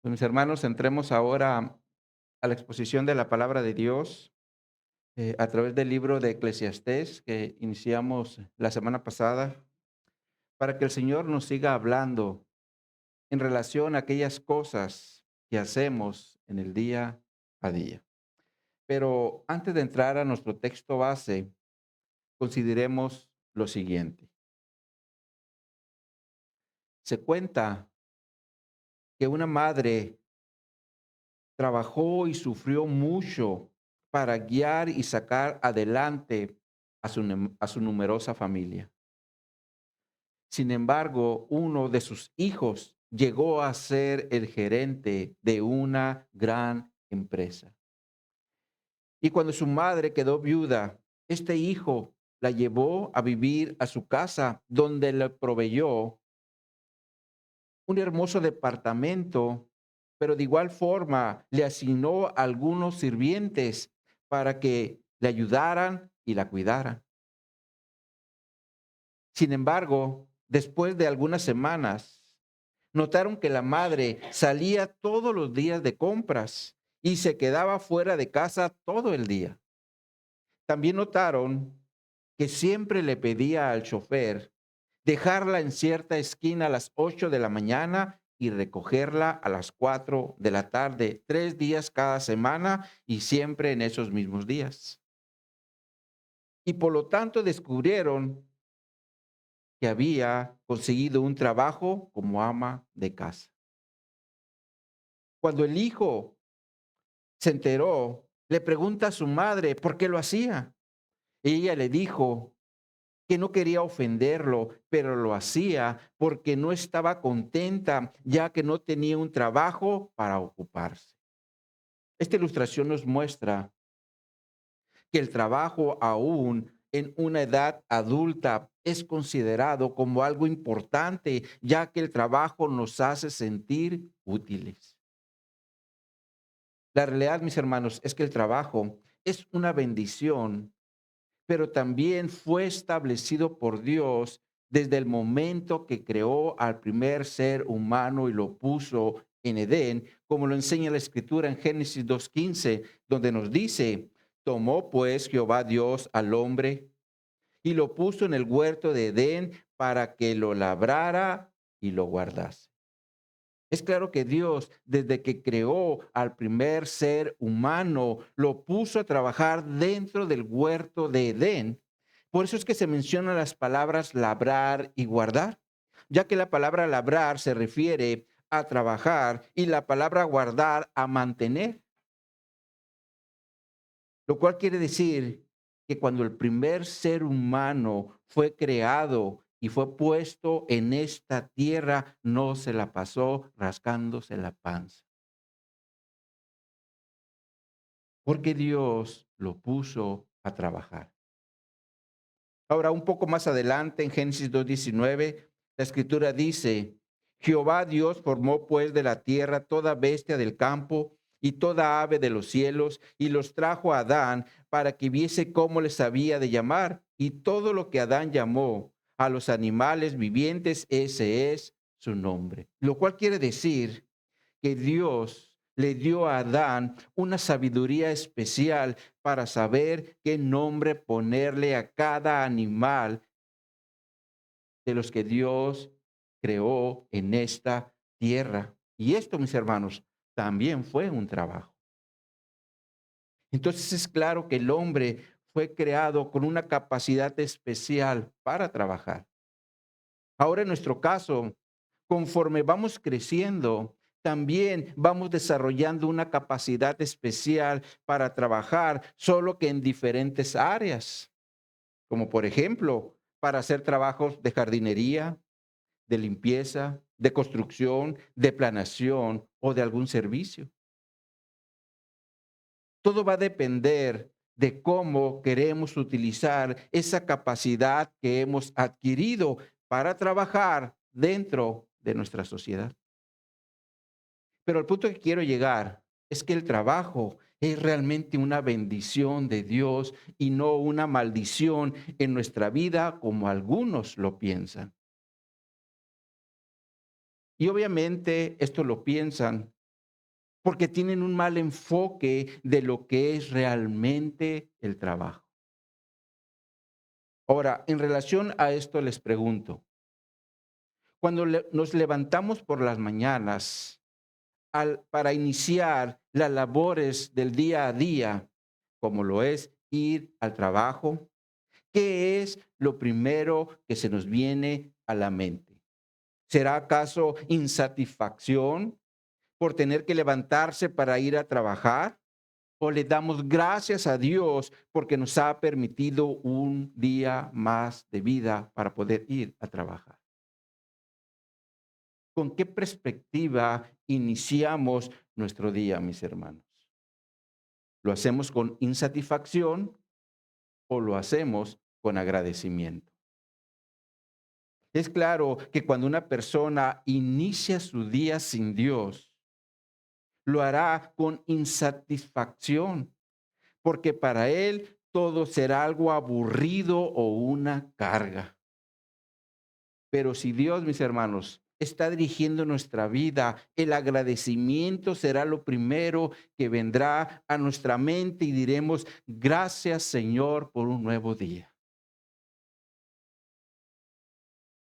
Pues, mis hermanos, entremos ahora a la exposición de la palabra de Dios a través del libro de Eclesiastés que iniciamos la semana pasada, para que el Señor nos siga hablando en relación a aquellas cosas que hacemos en el día a día. Pero antes de entrar a nuestro texto base, consideremos lo siguiente. Se cuenta que una madre trabajó y sufrió mucho para guiar y sacar adelante a su numerosa familia. Sin embargo, uno de sus hijos llegó a ser el gerente de una gran empresa. Y cuando su madre quedó viuda, este hijo la llevó a vivir a su casa, donde le proveyó un hermoso departamento, pero de igual forma le asignó algunos sirvientes para que le ayudaran y la cuidaran. Sin embargo, después de algunas semanas, notaron que la madre salía todos los días de compras y se quedaba fuera de casa todo el día. También notaron que siempre le pedía al chofer dejarla en cierta esquina a las 8 de la mañana y recogerla a las 4 de la tarde, 3 días cada semana y siempre en esos mismos días. Y por lo tanto descubrieron que había conseguido un trabajo como ama de casa. Cuando el hijo se enteró, le pregunta a su madre por qué lo hacía. Ella le dijo que no quería ofenderlo, pero lo hacía porque no estaba contenta, ya que no tenía un trabajo para ocuparse. Esta ilustración nos muestra que el trabajo aún en una edad adulta es considerado como algo importante, ya que el trabajo nos hace sentir útiles. La realidad, mis hermanos, es que el trabajo es una bendición, pero también fue establecido por Dios desde el momento que creó al primer ser humano y lo puso en Edén, como lo enseña la Escritura en Génesis 2:15, donde nos dice: tomó pues Jehová Dios al hombre y lo puso en el huerto de Edén para que lo labrara y lo guardase. Es claro que Dios, desde que creó al primer ser humano, lo puso a trabajar dentro del huerto de Edén. Por eso es que se mencionan las palabras labrar y guardar, ya que la palabra labrar se refiere a trabajar y la palabra guardar a mantener, lo cual quiere decir que cuando el primer ser humano fue creado y fue puesto en esta tierra, no se la pasó rascándose la panza, porque Dios lo puso a trabajar. Ahora, un poco más adelante, en Génesis 2:19, la escritura dice: Jehová Dios formó pues de la tierra toda bestia del campo y toda ave de los cielos, y los trajo a Adán para que viese cómo les había de llamar. Y todo lo que Adán llamó a los animales vivientes, ese es su nombre. Lo cual quiere decir que Dios le dio a Adán una sabiduría especial para saber qué nombre ponerle a cada animal de los que Dios creó en esta tierra. Y esto, mis hermanos, también fue un trabajo. Entonces es claro que el hombre fue creado con una capacidad especial para trabajar. Ahora, en nuestro caso, conforme vamos creciendo, también vamos desarrollando una capacidad especial para trabajar, solo que en diferentes áreas, como por ejemplo, para hacer trabajos de jardinería, de limpieza, de construcción, de planeación o de algún servicio. Todo va a depender de cómo queremos utilizar esa capacidad que hemos adquirido para trabajar dentro de nuestra sociedad. Pero el punto que quiero llegar es que el trabajo es realmente una bendición de Dios y no una maldición en nuestra vida como algunos lo piensan. Y obviamente esto lo piensan porque tienen un mal enfoque de lo que es realmente el trabajo. Ahora, en relación a esto les pregunto, cuando nos levantamos por las mañanas para iniciar las labores del día a día, como lo es ir al trabajo, ¿qué es lo primero que se nos viene a la mente? ¿Será acaso insatisfacción por tener que levantarse para ir a trabajar? ¿O le damos gracias a Dios porque nos ha permitido un día más de vida para poder ir a trabajar? ¿Con qué perspectiva iniciamos nuestro día, mis hermanos? ¿Lo hacemos con insatisfacción o lo hacemos con agradecimiento? Es claro que cuando una persona inicia su día sin Dios, lo hará con insatisfacción, porque para él todo será algo aburrido o una carga. Pero si Dios, mis hermanos, está dirigiendo nuestra vida, el agradecimiento será lo primero que vendrá a nuestra mente y diremos, gracias Señor por un nuevo día.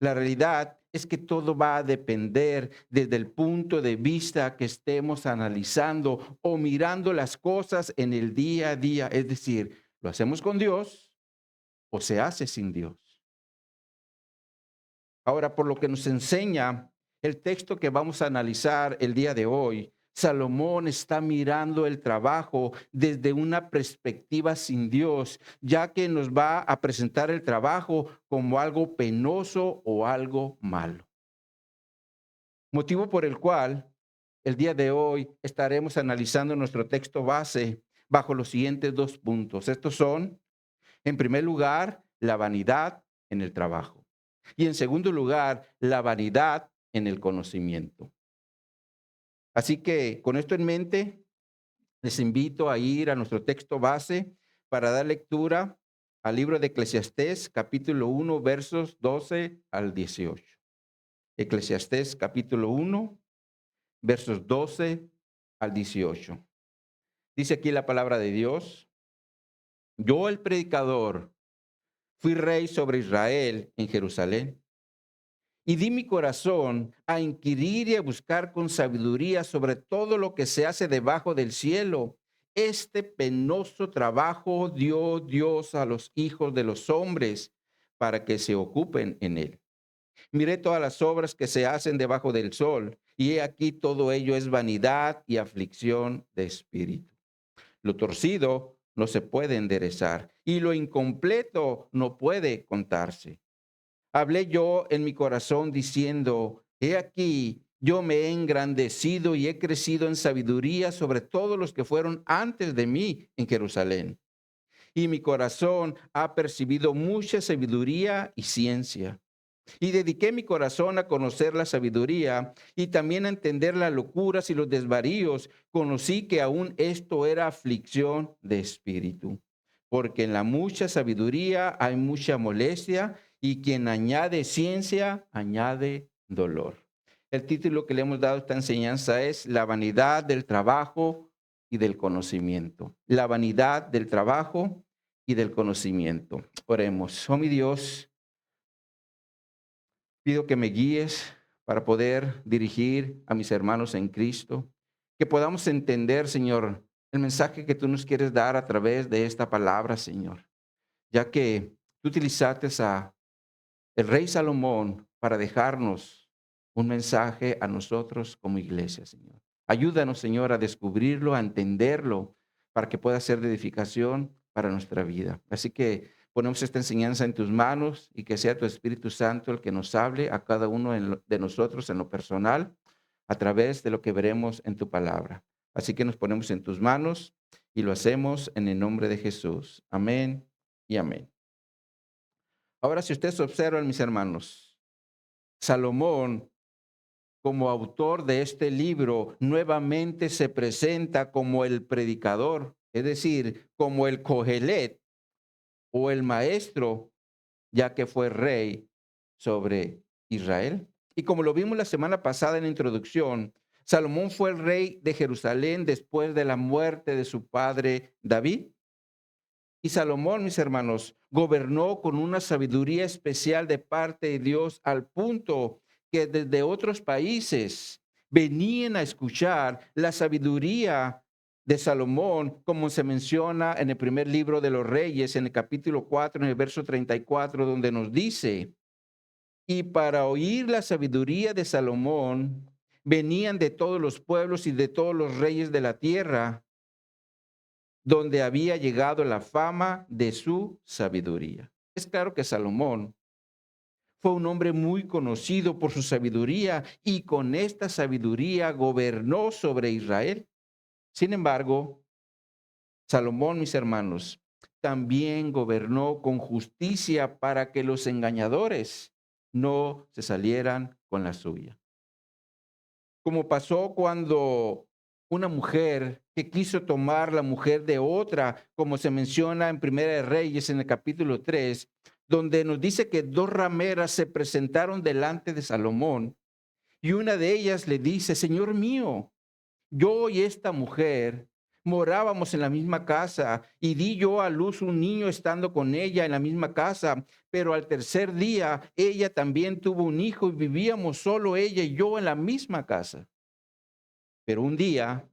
La realidad es que todo va a depender desde el punto de vista que estemos analizando o mirando las cosas en el día a día. Es decir, ¿lo hacemos con Dios o se hace sin Dios? Ahora, por lo que nos enseña el texto que vamos a analizar el día de hoy, Salomón está mirando el trabajo desde una perspectiva sin Dios, ya que nos va a presentar el trabajo como algo penoso o algo malo. Motivo por el cual el día de hoy estaremos analizando nuestro texto base bajo los siguientes dos puntos. Estos son, en primer lugar, la vanidad en el trabajo. Y en segundo lugar, la vanidad en el conocimiento. Así que con esto en mente, les invito a ir a nuestro texto base para dar lectura al libro de Eclesiastés, capítulo 1, versos 12 al 18. Eclesiastés, capítulo 1, versos 12 al 18. Dice aquí la palabra de Dios: Yo, el predicador, fui rey sobre Israel en Jerusalén. Y di mi corazón a inquirir y a buscar con sabiduría sobre todo lo que se hace debajo del cielo. Este penoso trabajo dio Dios a los hijos de los hombres para que se ocupen en él. Miré todas las obras que se hacen debajo del sol, y he aquí todo ello es vanidad y aflicción de espíritu. Lo torcido no se puede enderezar, y lo incompleto no puede contarse. Hablé yo en mi corazón diciendo, he aquí, yo me he engrandecido y he crecido en sabiduría sobre todos los que fueron antes de mí en Jerusalén. Y mi corazón ha percibido mucha sabiduría y ciencia. Y dediqué mi corazón a conocer la sabiduría y también a entender las locuras y los desvaríos. Conocí que aún esto era aflicción de espíritu, porque en la mucha sabiduría hay mucha molestia y quien añade ciencia añade dolor. El título que le hemos dado a esta enseñanza es La vanidad del trabajo y del conocimiento. La vanidad del trabajo y del conocimiento. Oremos. Oh mi Dios, pido que me guíes para poder dirigir a mis hermanos en Cristo, que podamos entender, Señor, el mensaje que tú nos quieres dar a través de esta palabra, Señor, ya que tú utilizaste a el rey Salomón para dejarnos un mensaje a nosotros como iglesia, Señor. Ayúdanos, Señor, a descubrirlo, a entenderlo, para que pueda ser de edificación para nuestra vida. Así que ponemos esta enseñanza en tus manos y que sea tu Espíritu Santo el que nos hable a cada uno de nosotros en lo personal, a través de lo que veremos en tu palabra. Así que nos ponemos en tus manos y lo hacemos en el nombre de Jesús. Amén y amén. Ahora, si ustedes observan, mis hermanos, Salomón, como autor de este libro, nuevamente se presenta como el predicador, es decir, como el Cogelet o el maestro, ya que fue rey sobre Israel. Y como lo vimos la semana pasada en la introducción, Salomón fue el rey de Jerusalén después de la muerte de su padre David. Y Salomón, mis hermanos, gobernó con una sabiduría especial de parte de Dios al punto que desde otros países venían a escuchar la sabiduría de Salomón, como se menciona en el primer libro de los Reyes, en el capítulo 4, en el verso 34, donde nos dice, y para oír la sabiduría de Salomón, venían de todos los pueblos y de todos los reyes de la tierra, donde había llegado la fama de su sabiduría. Es claro que Salomón fue un hombre muy conocido por su sabiduría y con esta sabiduría gobernó sobre Israel. Sin embargo, Salomón, mis hermanos, también gobernó con justicia para que los engañadores no se salieran con la suya. Como pasó cuando una mujer que quiso tomar la mujer de otra, como se menciona en Primera de Reyes en el capítulo 3, donde nos dice que dos rameras se presentaron delante de Salomón y una de ellas le dice, Señor mío, yo y esta mujer morábamos en la misma casa y di yo a luz un niño estando con ella en la misma casa, pero al tercer día ella también tuvo un hijo y vivíamos solo ella y yo en la misma casa. Pero un día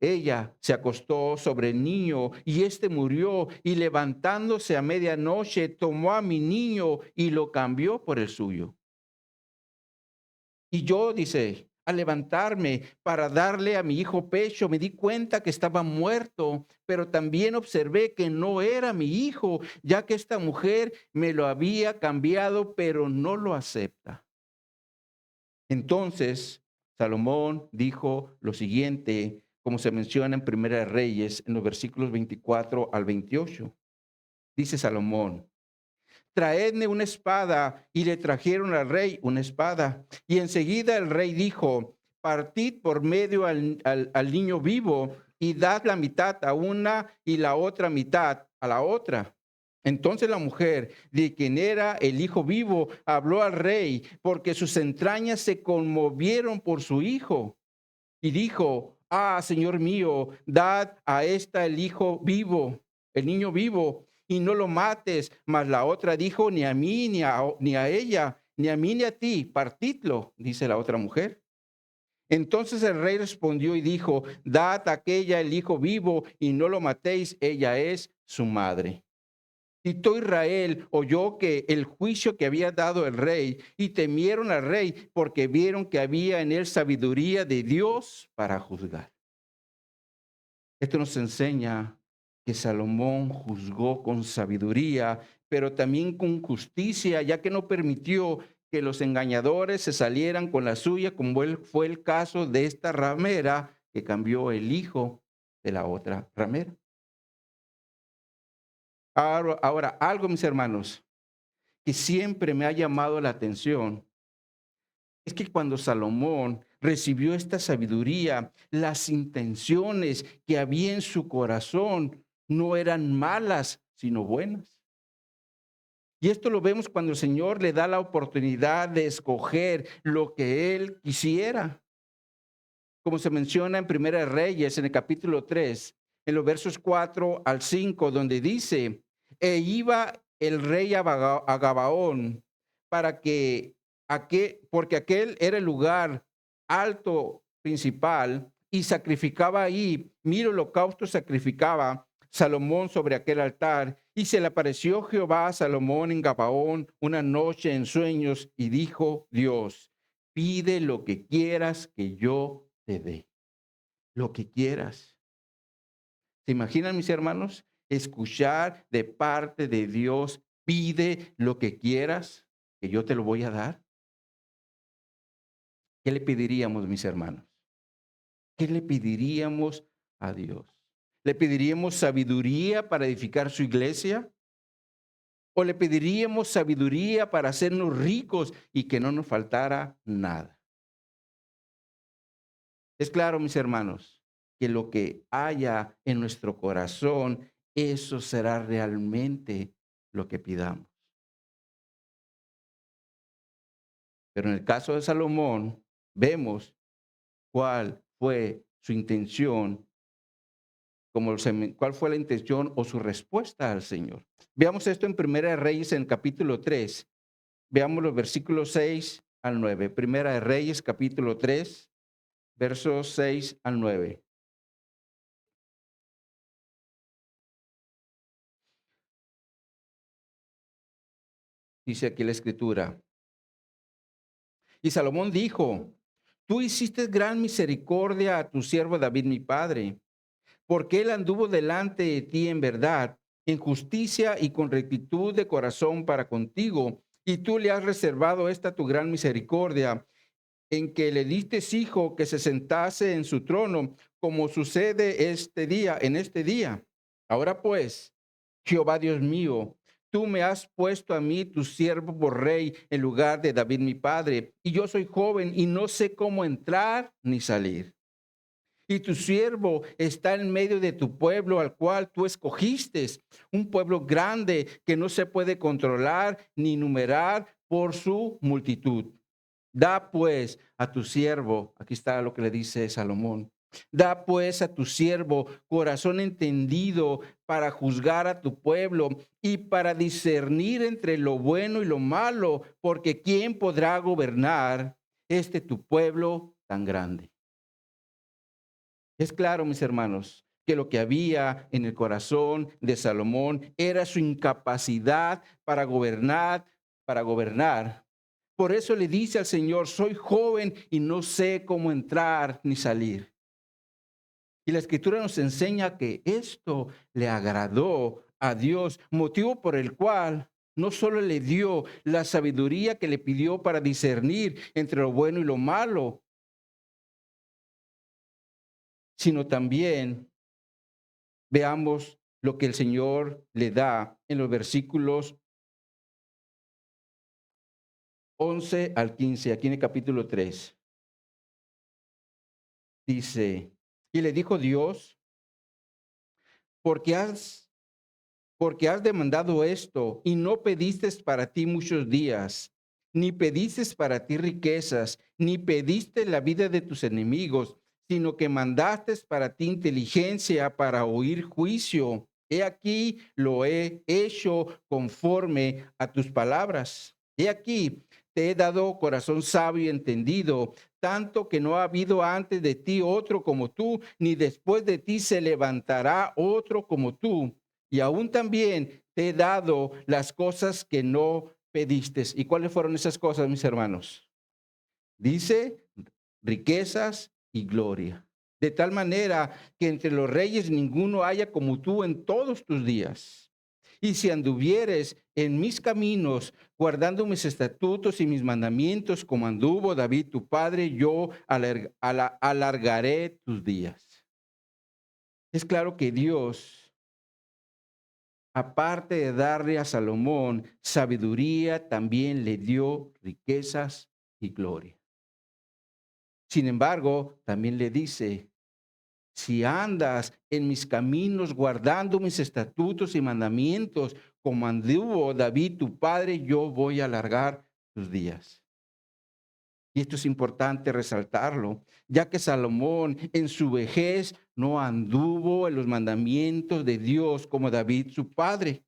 ella se acostó sobre el niño y éste murió y levantándose a medianoche tomó a mi niño y lo cambió por el suyo. Y yo, dice, al levantarme para darle a mi hijo pecho, me di cuenta que estaba muerto, pero también observé que no era mi hijo, ya que esta mujer me lo había cambiado, pero no lo acepta. Entonces, Salomón dijo lo siguiente, como se menciona en Primera de Reyes, en los versículos 24 al 28. Dice Salomón, traedme una espada, y le trajeron al rey una espada. Y enseguida el rey dijo, partid por medio al niño vivo y dad la mitad a una y la otra mitad a la otra. Entonces la mujer, de quien era el hijo vivo, habló al rey, porque sus entrañas se conmovieron por su hijo. Y dijo, señor mío, dad a esta el hijo vivo, el niño vivo, y no lo mates. Mas la otra dijo, ni a mí, ni a ella, ni a mí, ni a ti, partidlo, dice la otra mujer. Entonces el rey respondió y dijo, dad a aquella el hijo vivo, y no lo matéis, ella es su madre. Y todo Israel oyó que el juicio que había dado el rey y temieron al rey porque vieron que había en él sabiduría de Dios para juzgar. Esto nos enseña que Salomón juzgó con sabiduría, pero también con justicia, ya que no permitió que los engañadores se salieran con la suya, como fue el caso de esta ramera que cambió el hijo de la otra ramera. Ahora algo, mis hermanos, que siempre me ha llamado la atención es que cuando Salomón recibió esta sabiduría, las intenciones que había en su corazón no eran malas, sino buenas. Y esto lo vemos cuando el Señor le da la oportunidad de escoger lo que él quisiera. Como se menciona en Primera de Reyes, en el capítulo 3, en los versos 4 al 5, donde dice, iba el rey a Gabaón para que porque aquel era el lugar alto principal y sacrificaba ahí, mil holocaustos sacrificaba Salomón sobre aquel altar. Y se le apareció Jehová a Salomón en Gabaón una noche en sueños y dijo Dios, pide lo que quieras que yo te dé, lo que quieras. ¿Se imaginan, mis hermanos? Escuchar de parte de Dios, pide lo que quieras, que yo te lo voy a dar. ¿Qué le pediríamos, mis hermanos? ¿Qué le pediríamos a Dios? ¿Le pediríamos sabiduría para edificar su iglesia? ¿O le pediríamos sabiduría para hacernos ricos y que no nos faltara nada? Es claro, mis hermanos, que lo que haya en nuestro corazón, eso será realmente lo que pidamos. Pero en el caso de Salomón, vemos cuál fue su intención, cuál fue la intención o su respuesta al Señor. Veamos esto en Primera de Reyes, en el capítulo 3. Veamos los versículos 6 al 9. Primera de Reyes, capítulo 3, versos 6 al 9. Dice aquí la escritura. Y Salomón dijo: Tú hiciste gran misericordia a tu siervo David mi padre, porque él anduvo delante de ti en verdad, en justicia y con rectitud de corazón para contigo, y tú le has reservado esta tu gran misericordia, en que le diste hijo que se sentase en su trono, como sucede este día, en este día. Ahora pues, Jehová Dios mío, tú me has puesto a mí, tu siervo, por rey en lugar de David mi padre, y yo soy joven y no sé cómo entrar ni salir. Y tu siervo está en medio de tu pueblo al cual tú escogiste, un pueblo grande que no se puede controlar ni numerar por su multitud. Da pues a tu siervo, aquí está lo que le dice Salomón, da pues a tu siervo corazón entendido para juzgar a tu pueblo y para discernir entre lo bueno y lo malo, porque ¿quién podrá gobernar tu pueblo tan grande? Es claro, mis hermanos, que lo que había en el corazón de Salomón era su incapacidad para gobernar. Por eso le dice al Señor: soy joven y no sé cómo entrar ni salir. Y la Escritura nos enseña que esto le agradó a Dios, motivo por el cual no solo le dio la sabiduría que le pidió para discernir entre lo bueno y lo malo, sino también veamos lo que el Señor le da en los versículos 11 al 15, aquí en el capítulo 3. Dice: y le dijo Dios: porque has demandado esto y no pediste para ti muchos días, ni pediste para ti riquezas, ni pediste la vida de tus enemigos, sino que mandaste para ti inteligencia para oír juicio. He aquí lo he hecho conforme a tus palabras. He aquí te he dado corazón sabio y entendido, tanto que no ha habido antes de ti otro como tú, ni después de ti se levantará otro como tú, y aún también te he dado las cosas que no pediste. ¿Y cuáles fueron esas cosas, mis hermanos? Dice: riquezas y gloria. De tal manera que entre los reyes ninguno haya como tú en todos tus días. Y si anduvieres en mis caminos, guardando mis estatutos y mis mandamientos, como anduvo David tu padre, yo alargaré tus días. Es claro que Dios, aparte de darle a Salomón sabiduría, también le dio riquezas y gloria. Sin embargo, también le dice: si andas en mis caminos, guardando mis estatutos y mandamientos, como anduvo David tu padre, yo voy a alargar tus días. Y esto es importante resaltarlo, ya que Salomón en su vejez no anduvo en los mandamientos de Dios como David su padre,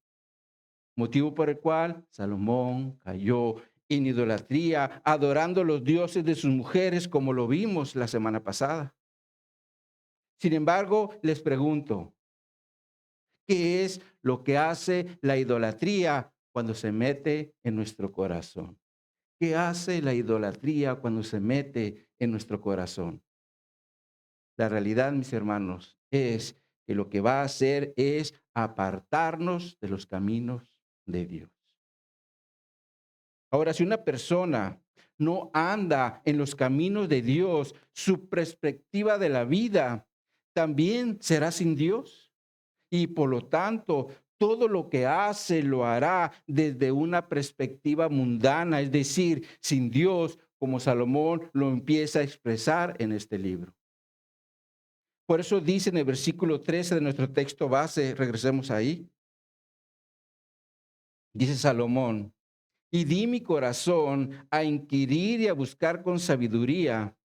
motivo por el cual Salomón cayó en idolatría, adorando los dioses de sus mujeres, como lo vimos la semana pasada. Sin embargo, les pregunto: ¿qué es lo que hace la idolatría cuando se mete en nuestro corazón? ¿Qué hace la idolatría cuando se mete en nuestro corazón? La realidad, mis hermanos, es que lo que va a hacer es apartarnos de los caminos de Dios. Ahora, si una persona no anda en los caminos de Dios, su perspectiva de la vida también será sin Dios. Y por lo tanto, todo lo que hace lo hará desde una perspectiva mundana, es decir, sin Dios, como Salomón lo empieza a expresar en este libro. Por eso dice en el versículo 13 de nuestro texto base, regresemos ahí, dice Salomón: y di mi corazón a inquirir y a buscar con sabiduría.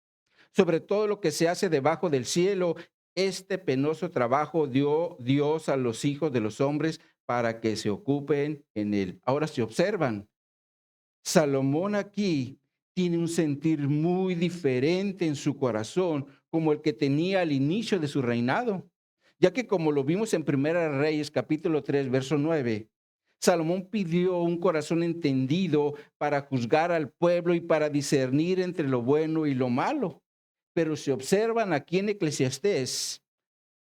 sobre todo lo que se hace debajo del cielo. Este penoso trabajo dio Dios a los hijos de los hombres para que se ocupen en él. Ahora, si observan, Salomón aquí tiene un sentir muy diferente en su corazón, como el que tenía al inicio de su reinado, ya que como lo vimos en Primera Reyes capítulo 3 verso 9, Salomón pidió un corazón entendido para juzgar al pueblo y para discernir entre lo bueno y lo malo. Pero si observan aquí en Eclesiastés,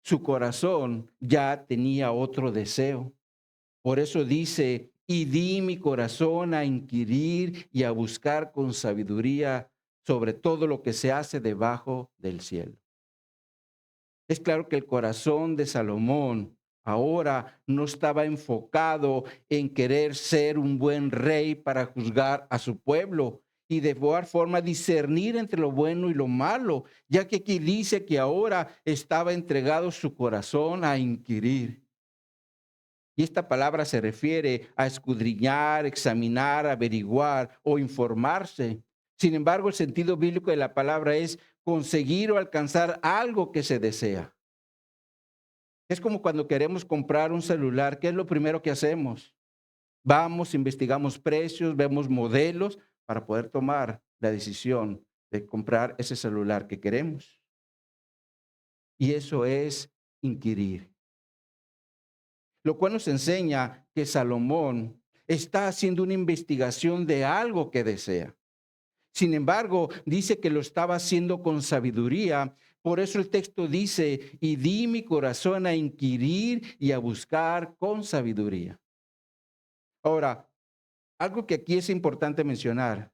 su corazón ya tenía otro deseo. Por eso dice, y di mi corazón a inquirir y a buscar con sabiduría sobre todo lo que se hace debajo del cielo. Es claro que el corazón de Salomón ahora no estaba enfocado en querer ser un buen rey para juzgar a su pueblo y de igual forma discernir entre lo bueno y lo malo, ya que aquí dice que ahora estaba entregado su corazón a inquirir. Y esta palabra se refiere a escudriñar, examinar, averiguar o informarse. Sin embargo, el sentido bíblico de la palabra es conseguir o alcanzar algo que se desea. Es como cuando queremos comprar un celular, ¿qué es lo primero que hacemos? Vamos, investigamos precios, vemos modelos para poder tomar la decisión de comprar ese celular que queremos. Y eso es inquirir. Lo cual nos enseña que Salomón está haciendo una investigación de algo que desea. Sin embargo, dice que lo estaba haciendo con sabiduría. Por eso el texto dice, y di mi corazón a inquirir y a buscar con sabiduría. Ahora, algo que aquí es importante mencionar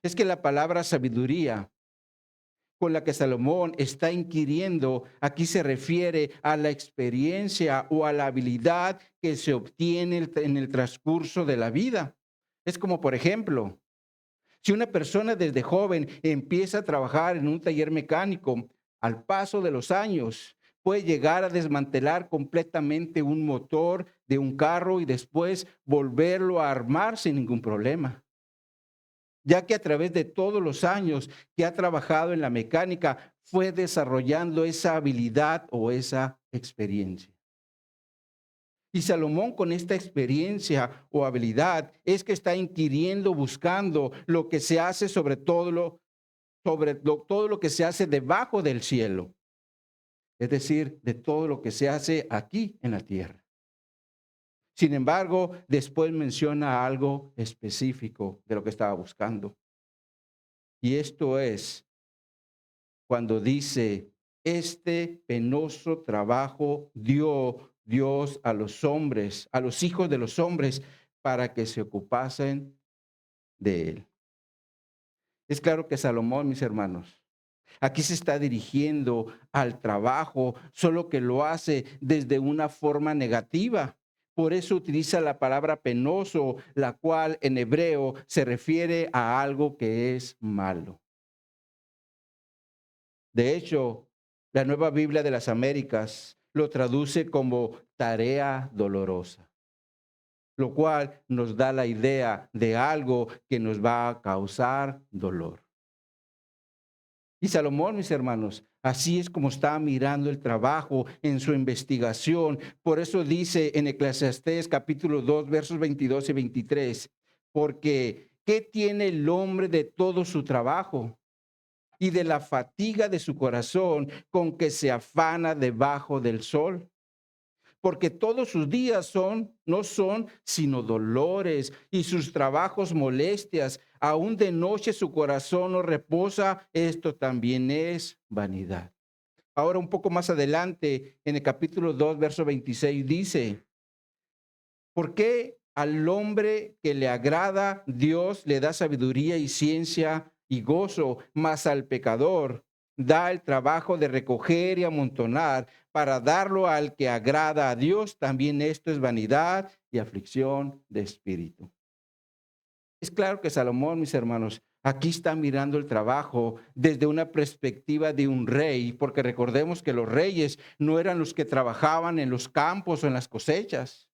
es que la palabra sabiduría con la que Salomón está inquiriendo, aquí se refiere a la experiencia o a la habilidad que se obtiene en el transcurso de la vida. Es como, por ejemplo, si una persona desde joven empieza a trabajar en un taller mecánico, al paso de los años puede llegar a desmantelar completamente un motor de un carro y después volverlo a armar sin ningún problema, ya que a través de todos los años que ha trabajado en la mecánica, fue desarrollando esa habilidad o esa experiencia. Y Salomón con esta experiencia o habilidad es que está inquiriendo, buscando lo que se hace todo lo que se hace debajo del cielo, es decir, de todo lo que se hace aquí en la tierra. Sin embargo, después menciona algo específico de lo que estaba buscando. Y esto es cuando dice, este penoso trabajo dio Dios a los hombres, a los hijos de los hombres, para que se ocupasen de él. Es claro que Salomón, mis hermanos, aquí se está dirigiendo al trabajo, solo que lo hace desde una forma negativa. Por eso utiliza la palabra penoso, la cual en hebreo se refiere a algo que es malo. De hecho, la Nueva Biblia de las Américas lo traduce como tarea dolorosa, lo cual nos da la idea de algo que nos va a causar dolor. Y Salomón, mis hermanos, así es como está mirando el trabajo en su investigación. Por eso dice en Eclesiastés capítulo 2, versos 22 y 23, porque ¿qué tiene el hombre de todo su trabajo y de la fatiga de su corazón con que se afana debajo del sol? Porque todos sus días no son sino dolores y sus trabajos molestias. Aún de noche su corazón no reposa. Esto también es vanidad. Ahora un poco más adelante, en el capítulo 2, verso 26, dice, ¿por qué al hombre que le agrada Dios le da sabiduría y ciencia y gozo, mas al pecador da el trabajo de recoger y amontonar para darlo al que agrada a Dios? También esto es vanidad y aflicción de espíritu. Es claro que Salomón, mis hermanos, aquí está mirando el trabajo desde una perspectiva de un rey, porque recordemos que los reyes no eran los que trabajaban en los campos o en las cosechas.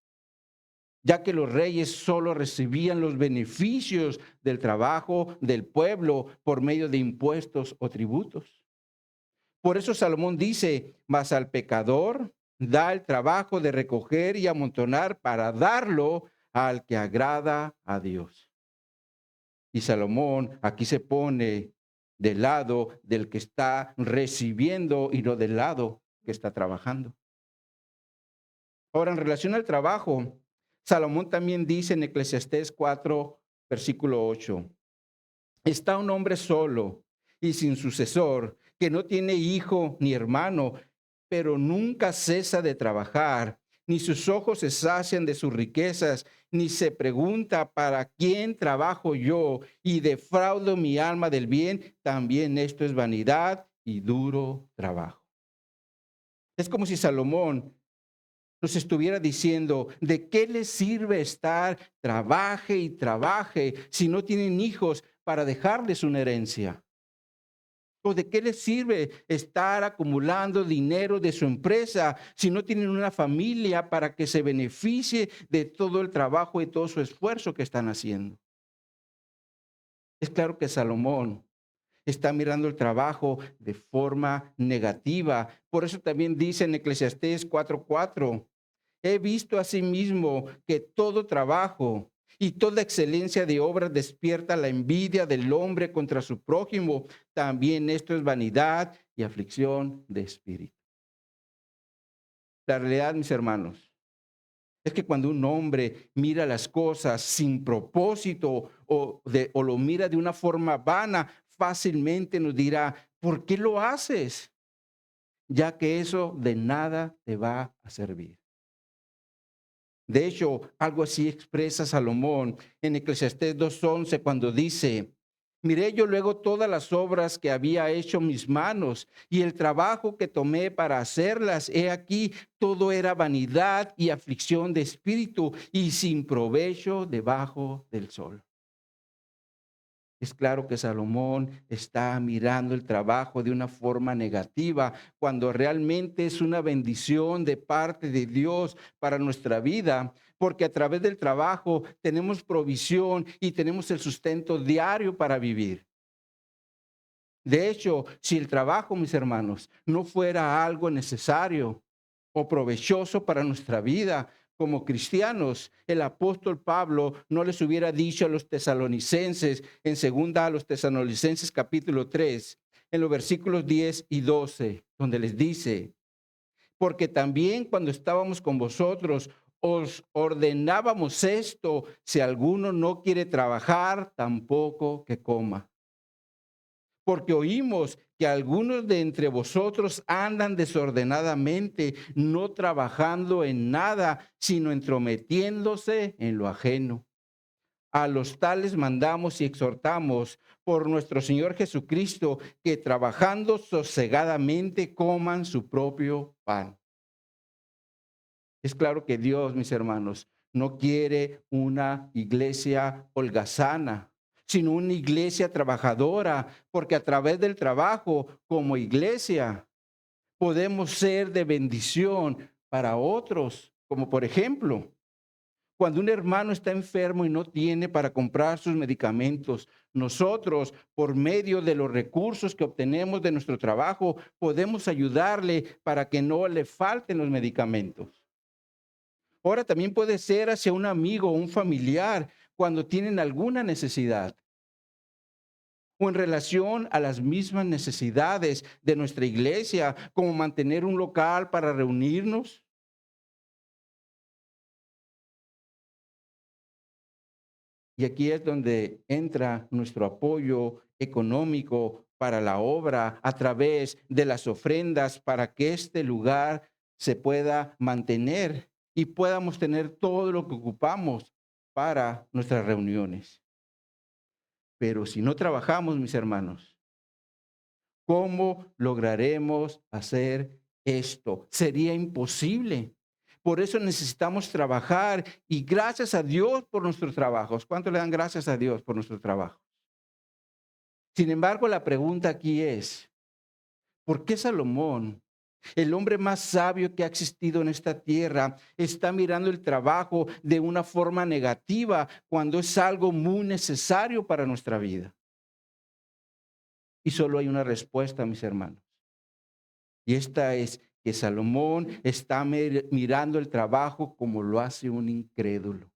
ya que los reyes solo recibían los beneficios del trabajo del pueblo por medio de impuestos o tributos. Por eso Salomón dice, mas al pecador da el trabajo de recoger y amontonar para darlo al que agrada a Dios. Y Salomón aquí se pone del lado del que está recibiendo y no del lado que está trabajando. Ahora, en relación al trabajo, Salomón también dice en Eclesiastés 4, versículo 8, está un hombre solo y sin sucesor, que no tiene hijo ni hermano, pero nunca cesa de trabajar, ni sus ojos se sacian de sus riquezas, ni se pregunta para quién trabajo yo y defraudo mi alma del bien, también esto es vanidad y duro trabajo. Es como si Salomón nos estuviera diciendo, ¿de qué les sirve estar trabaje y trabaje si no tienen hijos para dejarles una herencia? ¿O de qué les sirve estar acumulando dinero de su empresa si no tienen una familia para que se beneficie de todo el trabajo y todo su esfuerzo que están haciendo? Es claro que Salomón está mirando el trabajo de forma negativa. Por eso también dice en Eclesiastés 4:4, he visto asimismo que todo trabajo y toda excelencia de obras despierta la envidia del hombre contra su prójimo. También esto es vanidad y aflicción de espíritu. La realidad, mis hermanos, es que cuando un hombre mira las cosas sin propósito o lo mira de una forma vana, fácilmente nos dirá, ¿por qué lo haces? Ya que eso de nada te va a servir. De hecho, algo así expresa Salomón en Eclesiastés 2:11 cuando dice, miré yo luego todas las obras que había hecho mis manos y el trabajo que tomé para hacerlas. He aquí, todo era vanidad y aflicción de espíritu y sin provecho debajo del sol. Es claro que Salomón está mirando el trabajo de una forma negativa, cuando realmente es una bendición de parte de Dios para nuestra vida, porque a través del trabajo tenemos provisión y tenemos el sustento diario para vivir. De hecho, si el trabajo, mis hermanos, no fuera algo necesario o provechoso para nuestra vida como cristianos, el apóstol Pablo no les hubiera dicho a los tesalonicenses, en segunda a los tesalonicenses capítulo 3, en los versículos 10 y 12, donde les dice, porque también cuando estábamos con vosotros, os ordenábamos esto, si alguno no quiere trabajar, tampoco que coma. Porque oímos que algunos de entre vosotros andan desordenadamente, no trabajando en nada, sino entrometiéndose en lo ajeno. A los tales mandamos y exhortamos por nuestro Señor Jesucristo que trabajando sosegadamente coman su propio pan. Es claro que Dios, mis hermanos, no quiere una iglesia holgazana, sino una iglesia trabajadora, porque a través del trabajo como iglesia podemos ser de bendición para otros, como por ejemplo, cuando un hermano está enfermo y no tiene para comprar sus medicamentos, nosotros, por medio de los recursos que obtenemos de nuestro trabajo, podemos ayudarle para que no le falten los medicamentos. Ahora también puede ser hacia un amigo o un familiar cuando tienen alguna necesidad o en relación a las mismas necesidades de nuestra iglesia, como mantener un local para reunirnos. Y aquí es donde entra nuestro apoyo económico para la obra a través de las ofrendas para que este lugar se pueda mantener y podamos tener todo lo que ocupamos para nuestras reuniones. Pero si no trabajamos, mis hermanos, ¿cómo lograremos hacer esto? Sería imposible. Por eso necesitamos trabajar y gracias a Dios por nuestros trabajos. ¿Cuánto le dan gracias a Dios por nuestro trabajo? Sin embargo, la pregunta aquí es, ¿por qué Salomón El hombre más sabio que ha existido en esta tierra está mirando el trabajo de una forma negativa cuando es algo muy necesario para nuestra vida. Y solo hay una respuesta, mis hermanos. Y esta es que Salomón está mirando el trabajo como lo hace un incrédulo.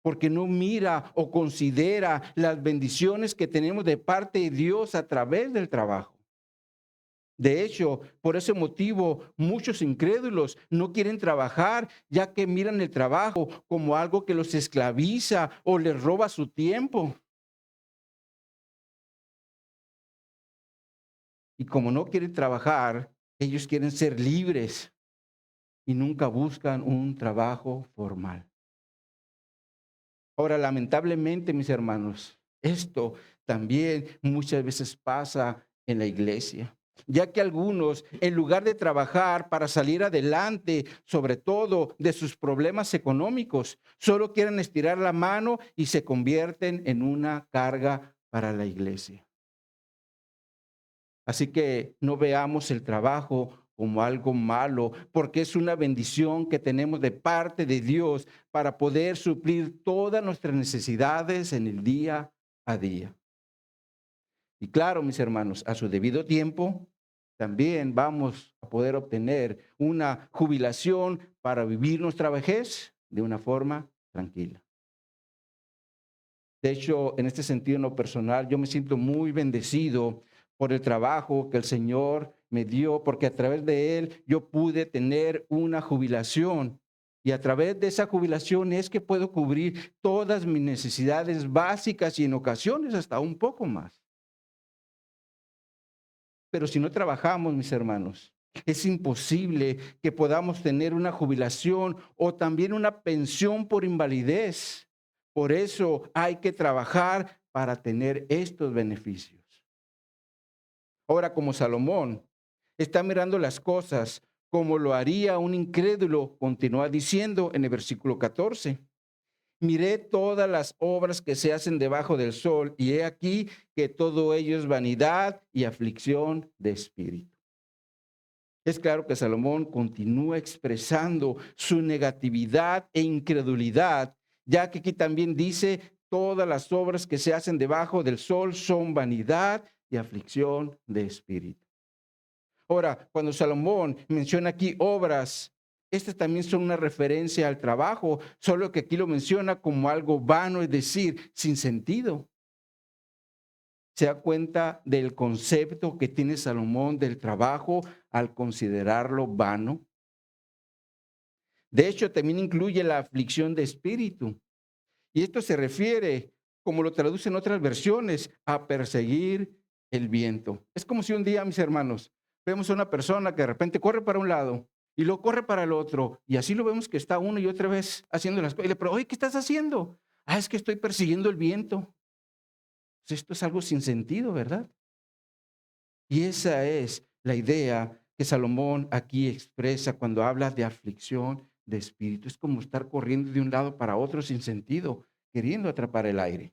Porque no mira o considera las bendiciones que tenemos de parte de Dios a través del trabajo. De hecho, por ese motivo, muchos incrédulos no quieren trabajar, ya que miran el trabajo como algo que los esclaviza o les roba su tiempo. Y como no quieren trabajar, ellos quieren ser libres y nunca buscan un trabajo formal. Ahora, lamentablemente, mis hermanos, esto también muchas veces pasa en la iglesia, ya que algunos, en lugar de trabajar para salir adelante, sobre todo de sus problemas económicos, solo quieren estirar la mano y se convierten en una carga para la iglesia. Así que no veamos el trabajo como algo malo, porque es una bendición que tenemos de parte de Dios para poder suplir todas nuestras necesidades en el día a día. Y claro, mis hermanos, a su debido tiempo, también vamos a poder obtener una jubilación para vivir nuestra vejez de una forma tranquila. De hecho, en este sentido, en lo personal, yo me siento muy bendecido por el trabajo que el Señor me dio, porque a través de él yo pude tener una jubilación. Y a través de esa jubilación es que puedo cubrir todas mis necesidades básicas y en ocasiones hasta un poco más. Pero si no trabajamos, mis hermanos, es imposible que podamos tener una jubilación o también una pensión por invalidez. Por eso hay que trabajar para tener estos beneficios. Ahora, como Salomón está mirando las cosas como lo haría un incrédulo, continúa diciendo en el versículo 14. Miré todas las obras que se hacen debajo del sol, y he aquí que todo ello es vanidad y aflicción de espíritu. Es claro que Salomón continúa expresando su negatividad e incredulidad, ya que aquí también dice, todas las obras que se hacen debajo del sol son vanidad y aflicción de espíritu. Ahora, cuando Salomón menciona aquí obras, estas también son una referencia al trabajo, solo que aquí lo menciona como algo vano, es decir, sin sentido. Se da cuenta del concepto que tiene Salomón del trabajo al considerarlo vano. De hecho, también incluye la aflicción de espíritu. Y esto se refiere, como lo traducen otras versiones, a perseguir el viento. Es como si un día, mis hermanos, vemos a una persona que de repente corre para un lado y luego corre para el otro. Y así lo vemos que está una y otra vez haciendo las cosas. Y le pregunto, oye, ¿qué estás haciendo? Ah, es que estoy persiguiendo el viento. Pues esto es algo sin sentido, ¿verdad? Y esa es la idea que Salomón aquí expresa cuando habla de aflicción de espíritu. Es como estar corriendo de un lado para otro sin sentido, queriendo atrapar el aire.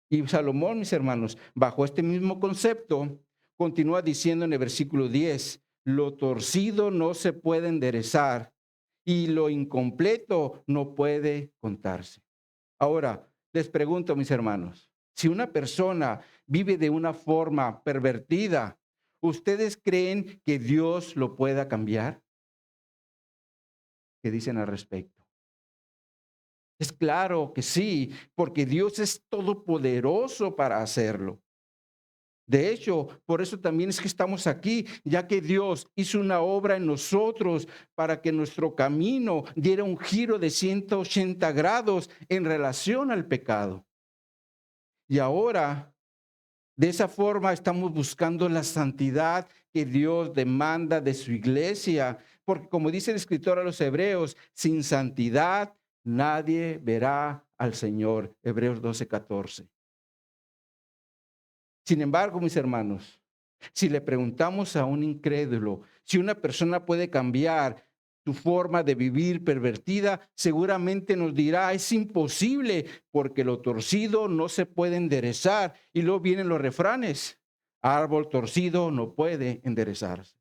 Y Salomón, mis hermanos, bajo este mismo concepto, continúa diciendo en el versículo 10, lo torcido no se puede enderezar y lo incompleto no puede contarse. Ahora, les pregunto, mis hermanos, si una persona vive de una forma pervertida, ¿ustedes creen que Dios lo pueda cambiar? ¿Qué dicen al respecto? Es claro que sí, porque Dios es todopoderoso para hacerlo. De hecho, por eso también es que estamos aquí, ya que Dios hizo una obra en nosotros para que nuestro camino diera un giro de 180 grados en relación al pecado. Y ahora, de esa forma, estamos buscando la santidad que Dios demanda de su iglesia, porque como dice el escritor a los hebreos, sin santidad nadie verá al Señor. Hebreos 12:14. Sin embargo, mis hermanos, si le preguntamos a un incrédulo si una persona puede cambiar su forma de vivir pervertida, seguramente nos dirá, es imposible porque lo torcido no se puede enderezar. Y luego vienen los refranes. Árbol torcido no puede enderezarse.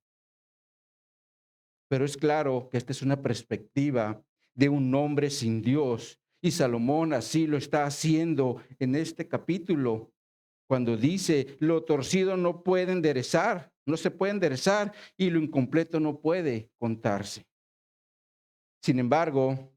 Pero es claro que esta es una perspectiva de un hombre sin Dios. Y Salomón así lo está haciendo en este capítulo, cuando dice, lo torcido no puede enderezar, no se puede enderezar y lo incompleto no puede contarse. Sin embargo,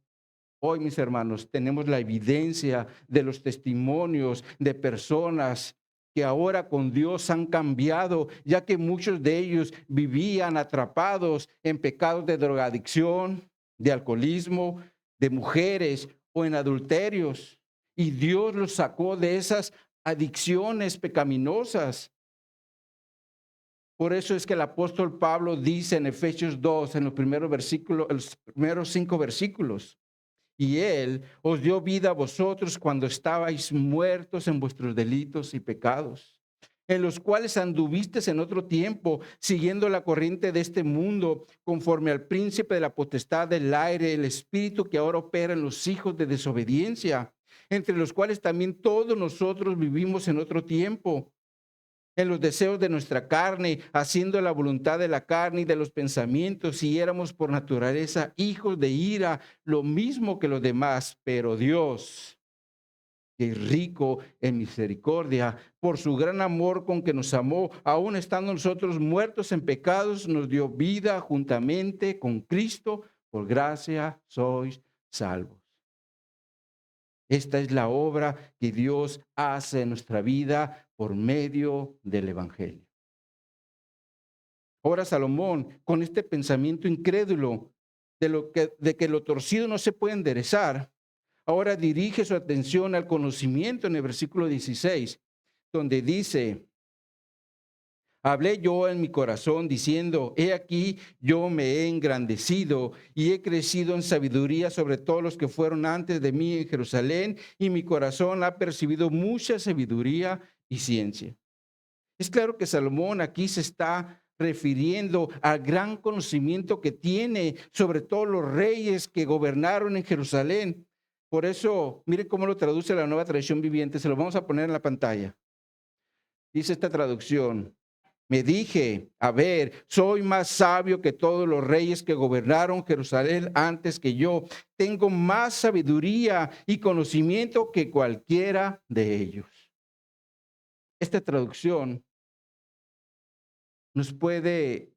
hoy, mis hermanos, tenemos la evidencia de los testimonios de personas que ahora con Dios han cambiado, ya que muchos de ellos vivían atrapados en pecados de drogadicción, de alcoholismo, de mujeres o en adulterios. Y Dios los sacó de esas adicciones pecaminosas. Por eso es que el apóstol Pablo dice en Efesios 2, en los primeros versículos, los primeros 5 versículos, y él os dio vida a vosotros cuando estabais muertos en vuestros delitos y pecados, en los cuales anduvisteis en otro tiempo, siguiendo la corriente de este mundo, conforme al príncipe de la potestad del aire, el espíritu que ahora opera en los hijos de desobediencia, entre los cuales también todos nosotros vivimos en otro tiempo en los deseos de nuestra carne, haciendo la voluntad de la carne y de los pensamientos, y éramos por naturaleza hijos de ira, lo mismo que los demás, pero Dios, que es rico en misericordia, por su gran amor con que nos amó, aun estando nosotros muertos en pecados, nos dio vida juntamente con Cristo, por gracia sois salvos. Esta es la obra que Dios hace en nuestra vida por medio del Evangelio. Ahora Salomón, con este pensamiento incrédulo de que lo torcido no se puede enderezar, ahora dirige su atención al conocimiento en el versículo 16, donde dice, hablé yo en mi corazón diciendo, he aquí yo me he engrandecido y he crecido en sabiduría sobre todos los que fueron antes de mí en Jerusalén, y mi corazón ha percibido mucha sabiduría y ciencia. Es claro que Salomón aquí se está refiriendo al gran conocimiento que tiene sobre todos los reyes que gobernaron en Jerusalén. Por eso, mire cómo lo traduce la Nueva Traducción Viviente. Se lo vamos a poner en la pantalla. Dice esta traducción: me dije, a ver, soy más sabio que todos los reyes que gobernaron Jerusalén antes que yo. Tengo más sabiduría y conocimiento que cualquiera de ellos. Esta traducción nos puede,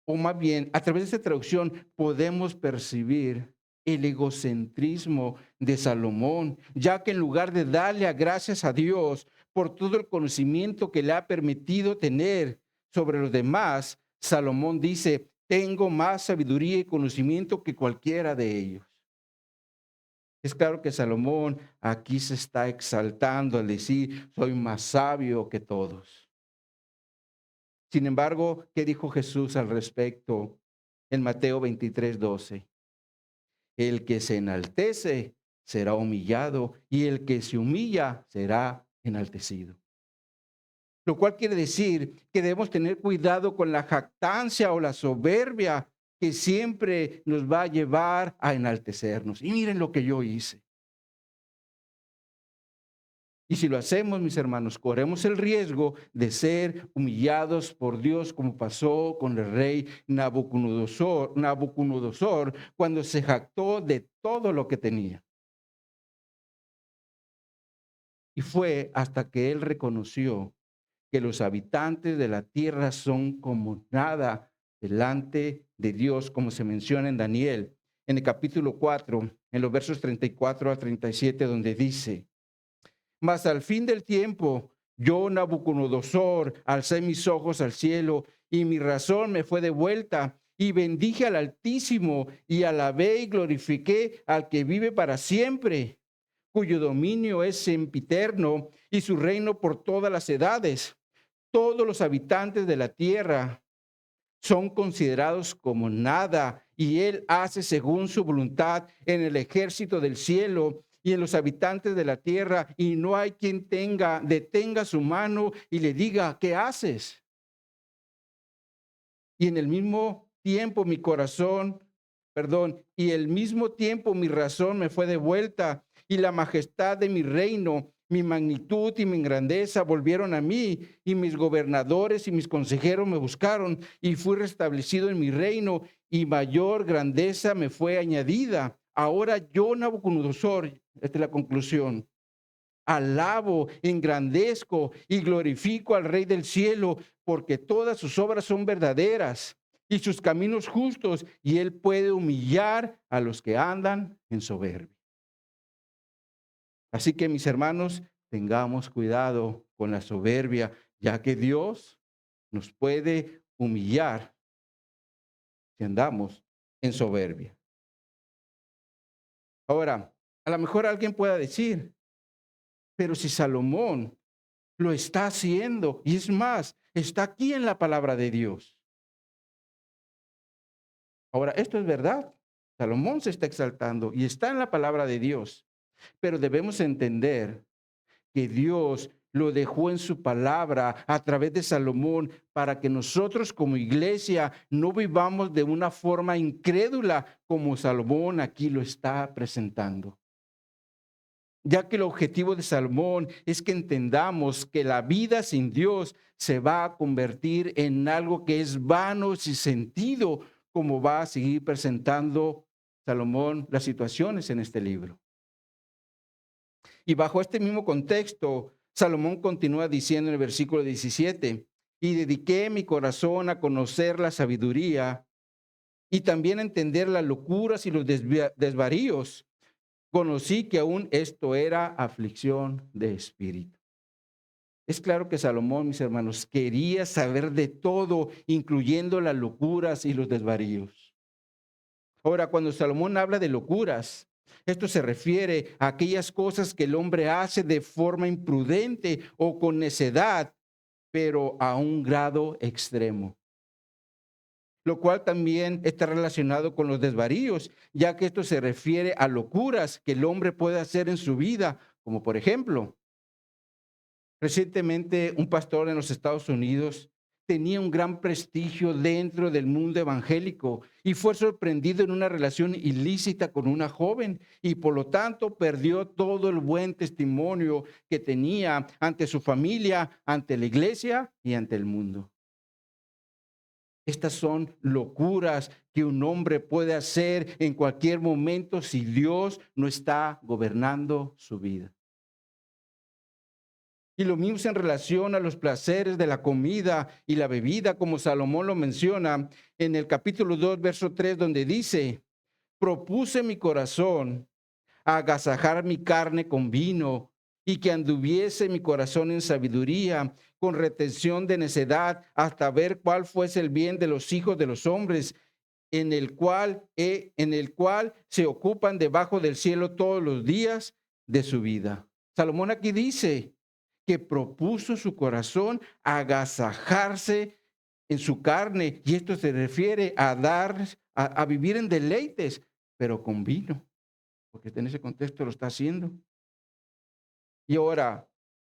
o más bien, a través de esta traducción podemos percibir el egocentrismo de Salomón, ya que en lugar de darle gracias a Dios por todo el conocimiento que le ha permitido tener sobre los demás, Salomón dice, tengo más sabiduría y conocimiento que cualquiera de ellos. Es claro que Salomón aquí se está exaltando al decir, soy más sabio que todos. Sin embargo, ¿qué dijo Jesús al respecto en Mateo 23:12? El que se enaltece será humillado y el que se humilla será enaltecido. Lo cual quiere decir que debemos tener cuidado con la jactancia o la soberbia que siempre nos va a llevar a enaltecernos. Y miren lo que yo hice. Y si lo hacemos, mis hermanos, corremos el riesgo de ser humillados por Dios, como pasó con el rey Nabucodonosor, cuando se jactó de todo lo que tenía. Y fue hasta que él reconoció que los habitantes de la tierra son como nada delante de Dios, como se menciona en Daniel, en el capítulo 4, en los versos 34 a 37, donde dice: mas al fin del tiempo, yo, Nabucodonosor, alcé mis ojos al cielo y mi razón me fue devuelta, y bendije al Altísimo y alabé y glorifiqué al que vive para siempre, cuyo dominio es sempiterno y su reino por todas las edades. Todos los habitantes de la tierra son considerados como nada, y él hace según su voluntad en el ejército del cielo y en los habitantes de la tierra, y no hay quien detenga su mano y le diga, ¿qué haces? Y en el mismo tiempo mi corazón, y el mismo tiempo mi razón me fue devuelta, y la majestad de mi reino, Mi magnitud y mi grandeza volvieron a mí, y mis gobernadores y mis consejeros me buscaron, y fui restablecido en mi reino, y mayor grandeza me fue añadida. Ahora yo, Nabucodonosor, esta es la conclusión, alabo, engrandezco y glorifico al Rey del cielo, porque todas sus obras son verdaderas y sus caminos justos, y él puede humillar a los que andan en soberbia. Así que, mis hermanos, tengamos cuidado con la soberbia, ya que Dios nos puede humillar si andamos en soberbia. Ahora, a lo mejor alguien pueda decir, pero si Salomón lo está haciendo, y es más, está aquí en la palabra de Dios. Ahora, esto es verdad. Salomón se está exaltando y está en la palabra de Dios, pero debemos entender que Dios lo dejó en su palabra a través de Salomón para que nosotros como iglesia no vivamos de una forma incrédula como Salomón aquí lo está presentando. Ya que el objetivo de Salomón es que entendamos que la vida sin Dios se va a convertir en algo que es vano, sin sentido, como va a seguir presentando Salomón las situaciones en este libro. Y bajo este mismo contexto, Salomón continúa diciendo en el versículo 17, y dediqué mi corazón a conocer la sabiduría y también a entender las locuras y los desvaríos. Conocí que aún esto era aflicción de espíritu. Es claro que Salomón, mis hermanos, quería saber de todo, incluyendo las locuras y los desvaríos. Ahora, cuando Salomón habla de locuras, esto se refiere a aquellas cosas que el hombre hace de forma imprudente o con necedad, pero a un grado extremo. Lo cual también está relacionado con los desvaríos, ya que esto se refiere a locuras que el hombre puede hacer en su vida, como por ejemplo, recientemente un pastor en los Estados Unidos tenía un gran prestigio dentro del mundo evangélico y fue sorprendido en una relación ilícita con una joven y por lo tanto perdió todo el buen testimonio que tenía ante su familia, ante la iglesia y ante el mundo. Estas son locuras que un hombre puede hacer en cualquier momento si Dios no está gobernando su vida. Y lo mismo en relación a los placeres de la comida y la bebida, como Salomón lo menciona en el capítulo 2, verso 3, donde dice, propuse mi corazón a agasajar mi carne con vino y que anduviese mi corazón en sabiduría, con retención de necedad, hasta ver cuál fuese el bien de los hijos de los hombres, en el cual se ocupan debajo del cielo todos los días de su vida. Salomón aquí dice que propuso su corazón agasajarse en su carne, y esto se refiere a a vivir en deleites, pero con vino, porque en ese contexto lo está haciendo. Y ahora,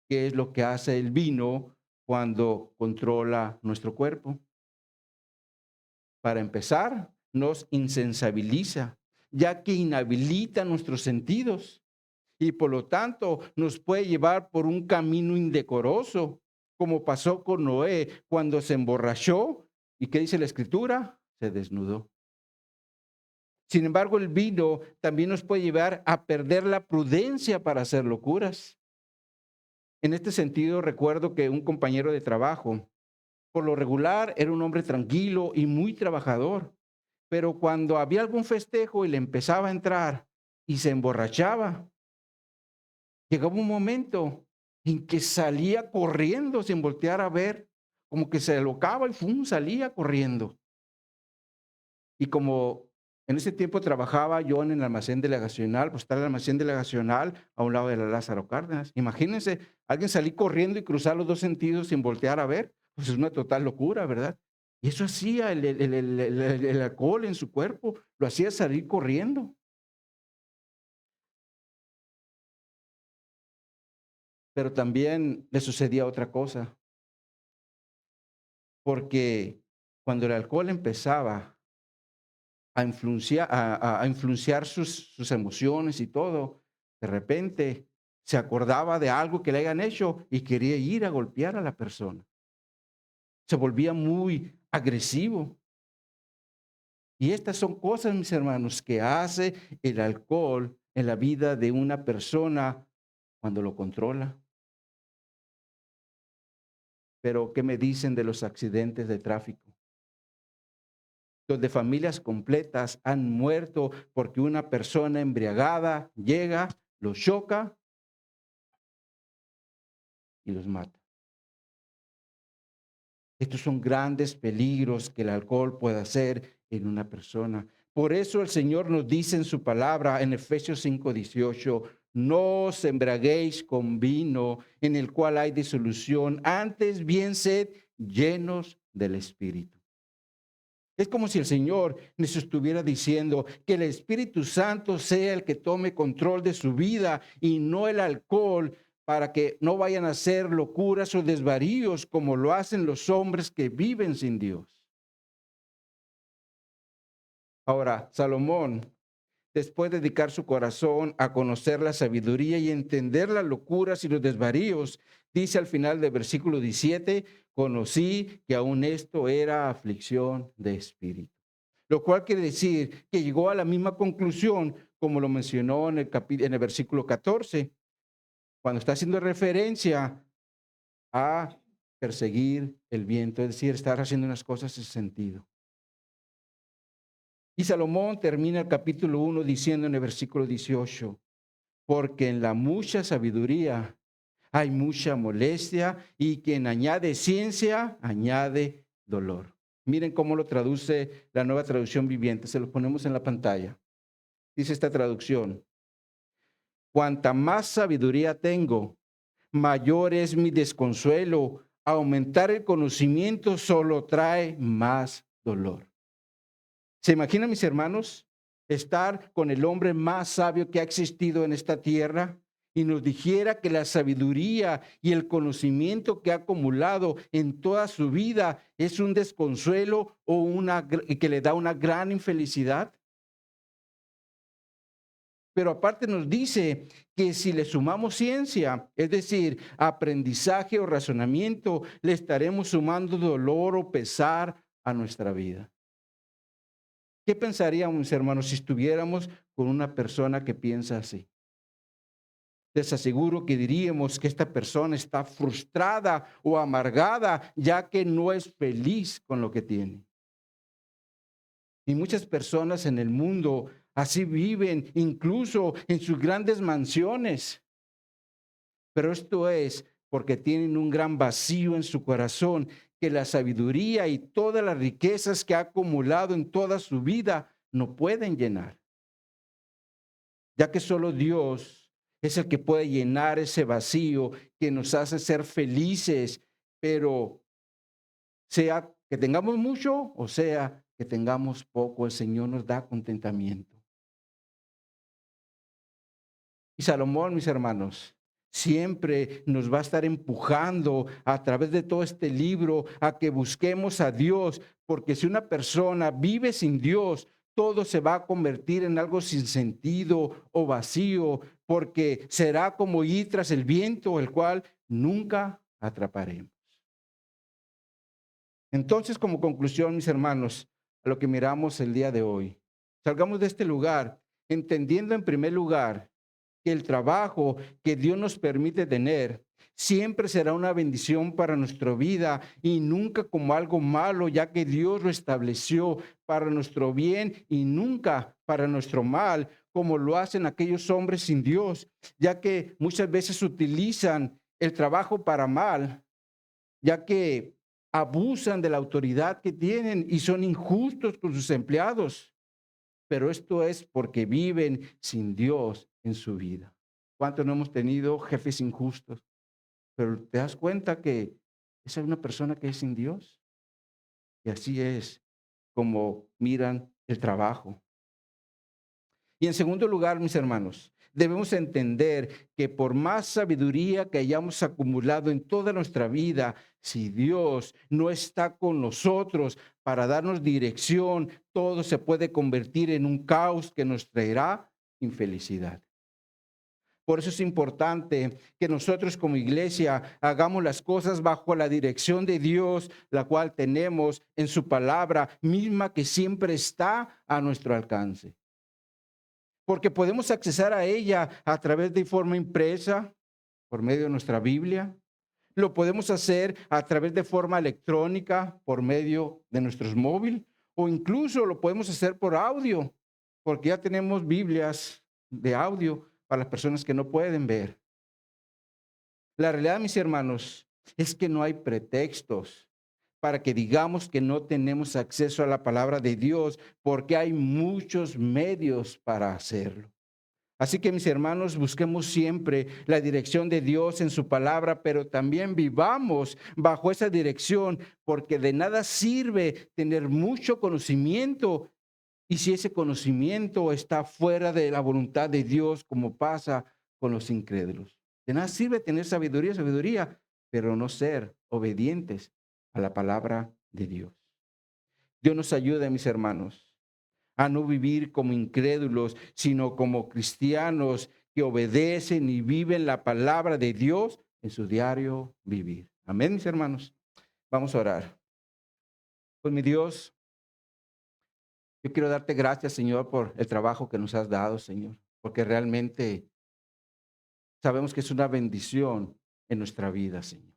¿qué es lo que hace el vino cuando controla nuestro cuerpo? Para empezar, nos insensibiliza, ya que inhabilita nuestros sentidos y por lo tanto nos puede llevar por un camino indecoroso, como pasó con Noé cuando se emborrachó. ¿Y qué dice la escritura? Se desnudó. Sin embargo, el vino también nos puede llevar a perder la prudencia para hacer locuras. En este sentido, recuerdo que un compañero de trabajo, por lo regular, era un hombre tranquilo y muy trabajador, pero cuando había algún festejo y le empezaba a entrar y se emborrachaba, llegaba un momento en que salía corriendo sin voltear a ver, como que se alocaba y ¡fum! Salía corriendo. Y como en ese tiempo trabajaba yo en el almacén delegacional, pues está el almacén delegacional a un lado de la Lázaro Cárdenas. Imagínense, alguien salir corriendo y cruzar los dos sentidos sin voltear a ver, pues es una total locura, ¿verdad? Y eso hacía el alcohol en su cuerpo, lo hacía salir corriendo. Pero también le sucedía otra cosa, porque cuando el alcohol empezaba a influenciar sus emociones y todo, de repente se acordaba de algo que le hayan hecho y quería ir a golpear a la persona. Se volvía muy agresivo. Y estas son cosas, mis hermanos, que hace el alcohol en la vida de una persona cuando lo controla. Pero, ¿qué me dicen de los accidentes de tráfico? Donde familias completas han muerto porque una persona embriagada llega, los choca y los mata. Estos son grandes peligros que el alcohol puede hacer en una persona. Por eso el Señor nos dice en su palabra en Efesios 5:18, no os embriaguéis con vino en el cual hay disolución, antes bien sed llenos del Espíritu. Es como si el Señor nos estuviera diciendo que el Espíritu Santo sea el que tome control de su vida y no el alcohol, para que no vayan a hacer locuras o desvaríos como lo hacen los hombres que viven sin Dios. Ahora, Salomón, después de dedicar su corazón a conocer la sabiduría y entender las locuras y los desvaríos, dice al final del versículo 17, conocí que aún esto era aflicción de espíritu. Lo cual quiere decir que llegó a la misma conclusión como lo mencionó en el versículo 14, cuando está haciendo referencia a perseguir el viento, es decir, estar haciendo unas cosas sin sentido. Y Salomón termina el capítulo 1 diciendo en el versículo 18, porque en la mucha sabiduría hay mucha molestia y quien añade ciencia añade dolor. Miren cómo lo traduce la Nueva Traducción Viviente, se lo ponemos en la pantalla. Dice esta traducción, cuanta más sabiduría tengo, mayor es mi desconsuelo. Aumentar el conocimiento solo trae más dolor. ¿Se imaginan, mis hermanos, estar con el hombre más sabio que ha existido en esta tierra y nos dijera que la sabiduría y el conocimiento que ha acumulado en toda su vida es un desconsuelo o que le da una gran infelicidad? Pero aparte nos dice que si le sumamos ciencia, es decir, aprendizaje o razonamiento, le estaremos sumando dolor o pesar a nuestra vida. ¿Qué pensaríamos, hermanos, si estuviéramos con una persona que piensa así? Les aseguro que diríamos que esta persona está frustrada o amargada, ya que no es feliz con lo que tiene. Y muchas personas en el mundo así viven, incluso en sus grandes mansiones. Pero esto es porque tienen un gran vacío en su corazón que la sabiduría y todas las riquezas que ha acumulado en toda su vida no pueden llenar. Ya que solo Dios es el que puede llenar ese vacío que nos hace ser felices, pero sea que tengamos mucho o sea que tengamos poco, el Señor nos da contentamiento. Y Salomón, mis hermanos, siempre nos va a estar empujando a través de todo este libro a que busquemos a Dios, porque si una persona vive sin Dios, todo se va a convertir en algo sin sentido o vacío, porque será como ir tras el viento, el cual nunca atraparemos. Entonces, como conclusión, mis hermanos, a lo que miramos el día de hoy, salgamos de este lugar entendiendo en primer lugar que el trabajo que Dios nos permite tener siempre será una bendición para nuestra vida y nunca como algo malo, ya que Dios lo estableció para nuestro bien y nunca para nuestro mal, como lo hacen aquellos hombres sin Dios, ya que muchas veces utilizan el trabajo para mal, ya que abusan de la autoridad que tienen y son injustos con sus empleados. Pero esto es porque viven sin Dios en su vida. ¿Cuántos no hemos tenido jefes injustos? Pero te das cuenta que esa es una persona que es sin Dios. Y así es como miran el trabajo. Y en segundo lugar, mis hermanos, debemos entender que por más sabiduría que hayamos acumulado en toda nuestra vida, si Dios no está con nosotros para darnos dirección, todo se puede convertir en un caos que nos traerá infelicidad. Por eso es importante que nosotros como iglesia hagamos las cosas bajo la dirección de Dios, la cual tenemos en su palabra misma que siempre está a nuestro alcance. Porque podemos accesar a ella a través de forma impresa, por medio de nuestra Biblia. Lo podemos hacer a través de forma electrónica, por medio de nuestros móviles, o incluso lo podemos hacer por audio, porque ya tenemos Biblias de audio para las personas que no pueden ver. La realidad, mis hermanos, es que no hay pretextos para que digamos que no tenemos acceso a la palabra de Dios, porque hay muchos medios para hacerlo. Así que, mis hermanos, busquemos siempre la dirección de Dios en su palabra, pero también vivamos bajo esa dirección, porque de nada sirve tener mucho conocimiento y si ese conocimiento está fuera de la voluntad de Dios, como pasa con los incrédulos. De nada sirve tener sabiduría, pero no ser obedientes a la palabra de Dios. Dios nos ayude, mis hermanos, a no vivir como incrédulos, sino como cristianos que obedecen y viven la palabra de Dios en su diario vivir. Amén, mis hermanos. Vamos a orar. Pues mi Dios, yo quiero darte gracias, Señor, por el trabajo que nos has dado, Señor, porque realmente sabemos que es una bendición en nuestra vida, Señor.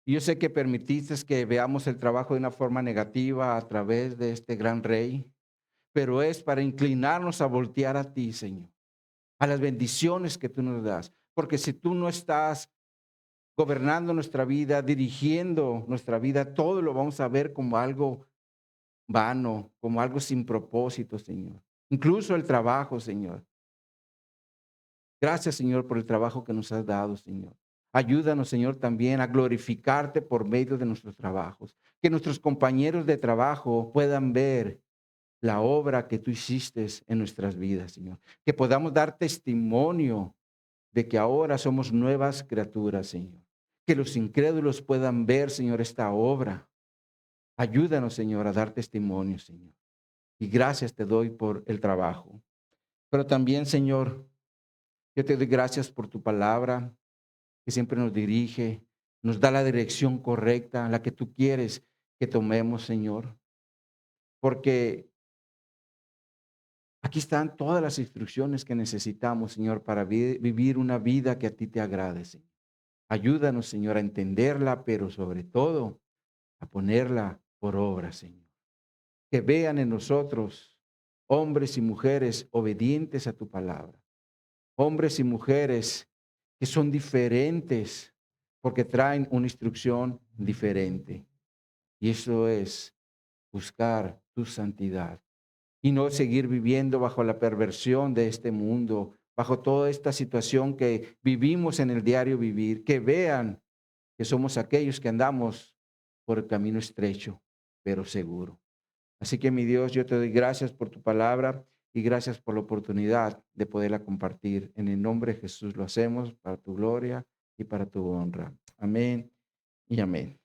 Y yo sé que permitiste que veamos el trabajo de una forma negativa a través de este gran rey, pero es para inclinarnos a voltear a ti, Señor, a las bendiciones que tú nos das. Porque si tú no estás gobernando nuestra vida, dirigiendo nuestra vida, todo lo vamos a ver como algo vano, como algo sin propósito, Señor. Incluso el trabajo, Señor. Gracias, Señor, por el trabajo que nos has dado, Señor. Ayúdanos, Señor, también a glorificarte por medio de nuestros trabajos. Que nuestros compañeros de trabajo puedan ver la obra que tú hiciste en nuestras vidas, Señor. Que podamos dar testimonio de que ahora somos nuevas criaturas, Señor. Que los incrédulos puedan ver, Señor, esta obra. Ayúdanos, Señor, a dar testimonio, Señor. Y gracias te doy por el trabajo. Pero también, Señor, yo te doy gracias por tu palabra que siempre nos dirige, nos da la dirección correcta, la que tú quieres que tomemos, Señor. Porque aquí están todas las instrucciones que necesitamos, Señor, para vivir una vida que a ti te agrade, Señor. Ayúdanos, Señor, a entenderla, pero sobre todo a ponerla por obra, Señor. Que vean en nosotros hombres y mujeres obedientes a tu palabra. Hombres y mujeres que son diferentes porque traen una instrucción diferente. Y eso es buscar tu santidad y no seguir viviendo bajo la perversión de este mundo, bajo toda esta situación que vivimos en el diario vivir, que vean que somos aquellos que andamos por el camino estrecho, pero seguro. Así que mi Dios, yo te doy gracias por tu palabra y gracias por la oportunidad de poderla compartir. En el nombre de Jesús lo hacemos para tu gloria y para tu honra. Amén y amén.